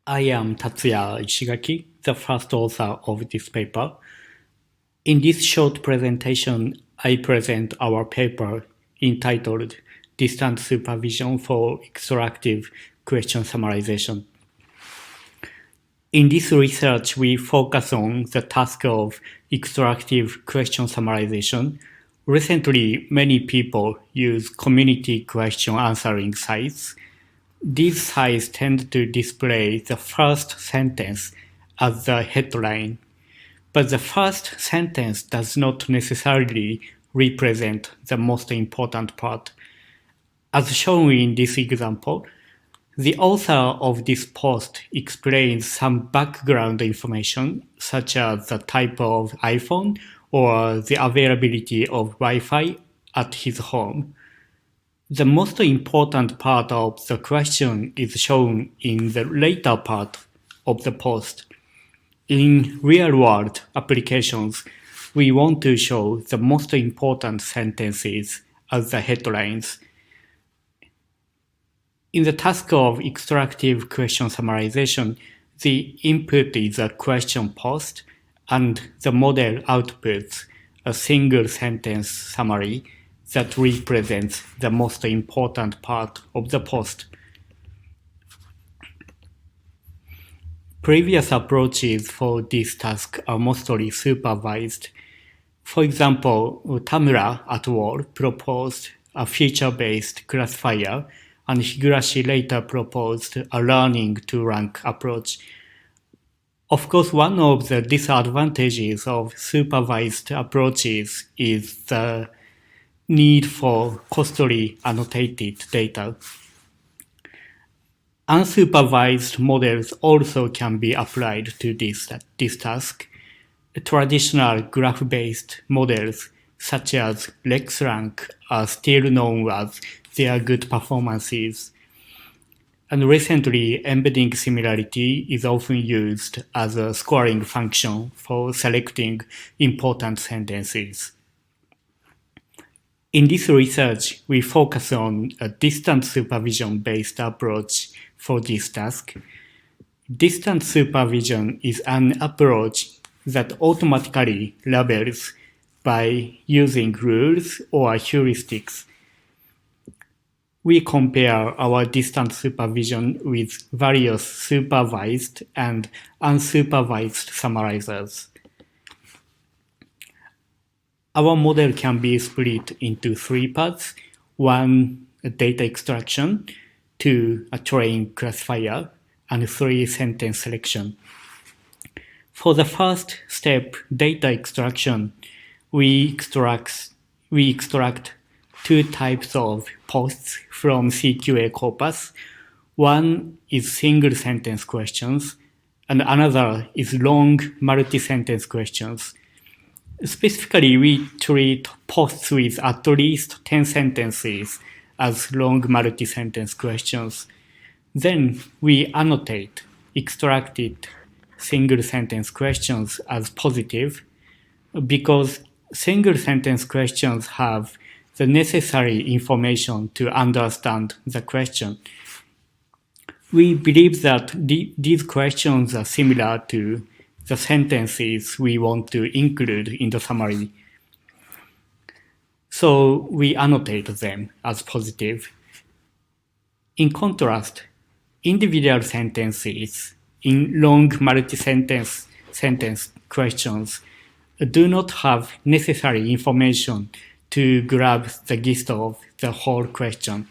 I am Tatsuya Ishigaki, the first author of this paper. In this short presentation, I present our paper entitled Distant Supervision for Extractive Question Summarization. In this research, we focus on the task of extractive question summarization. Recently, many people use community question answering sites. These sites tend to display the first sentence as the headline, but the first sentence does not necessarily represent the most important part. As shown in this example, the author of this post explains some background information, such as the type of iPhone or the availability of Wi-Fi at his home. The most important part of the question is shown in the later part of the post. In real-world applications, we want to show the most important sentences as the headlines. In the task of extractive question summarization, the input is a question post, and the model outputs a single sentence summary that represents the most important part of the post. Previous approaches for this task are mostly supervised. For example, Tamura et al. Proposed a feature-based classifier, and Higurashi later proposed a learning-to-rank approach. Of course, one of the disadvantages of supervised approaches is the need for costly annotated data. Unsupervised models also can be applied to this task. Traditional graph-based models, such as LexRank, are still known as their good performances. And recently, embedding similarity is often used as a scoring function for selecting important sentences. In this research, we focus on a distant supervision-based approach for this task. Distant supervision is an approach that automatically labels by using rules or heuristics. We compare our distant supervision with various supervised and unsupervised summarizers. Our model can be split into three parts: one, data extraction; two, a train classifier; and three, sentence selection. For the first step, data extraction, we extract two types of posts from CQA corpus. One is single sentence questions, and another is long multi-sentence questions. Specifically, we treat posts with at least 10 sentences as long multi-sentence questions. Then we annotate extracted single sentence questions as positive, because single sentence questions have the necessary information to understand the question. We believe that these questions are similar to the sentences we want to include in the summary. So we annotate them as positive. In contrast, individual sentences in long multi-sentence questions do not have necessary information to grab the gist of the whole question.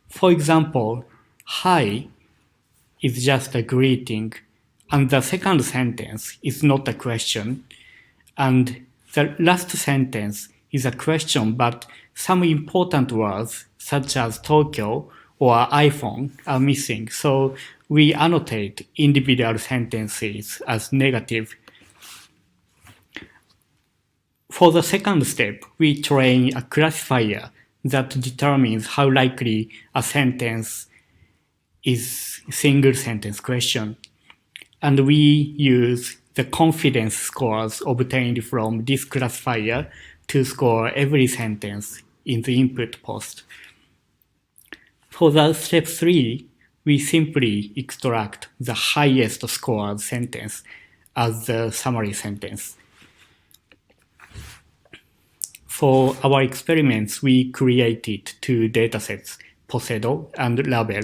For example, hi is just a greeting, and the second sentence is not a question, and the last sentence is a question, but some important words such as Tokyo or iPhone are missing, so we annotate individual sentences as negative. For the second step, we train a classifier that determines how likely a sentence is single sentence question. And we use the confidence scores obtained from this classifier to score every sentence in the input post. For the step 3, we simply extract the highest scored sentence as the summary sentence. For our experiments, we created two datasets, Poseidon and Label.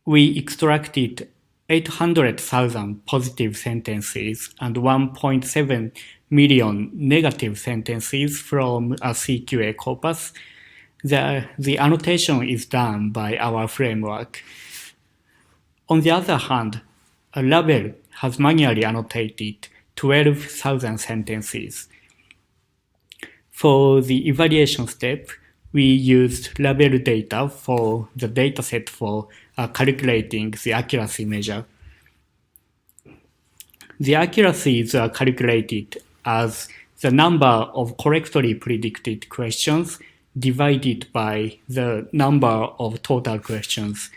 We extracted 800,000 positive sentences and 1.7 million negative sentences from a CQA corpus. The annotation is done by our framework. On the other hand, a label has manually annotated 12,000 sentences. For the evaluation step, we used label data for the dataset for calculating the accuracy measure. The accuracies are calculated as the number of correctly predicted questions divided by the number of total questions.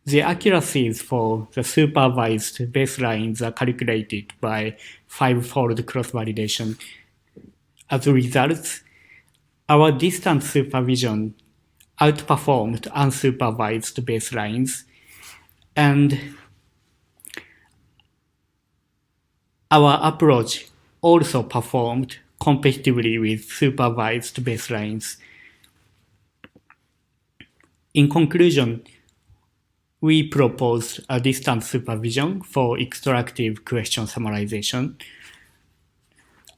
The accuracies for the supervised baselines are calculated by five-fold cross-validation. As a result, our distant supervision outperformed unsupervised baselines, and our approach also performed competitively with supervised baselines. In conclusion, we proposed a distant supervision for extractive question summarization,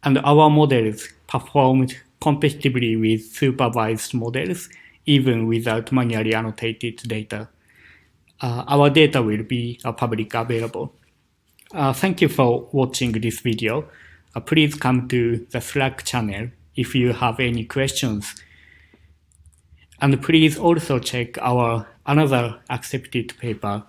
and our models performed competitively with supervised models, even without manually annotated data. Our data will be publicly available. Thank you for watching this video. Please come to the Slack channel if you have any questions. And please also check our another accepted paper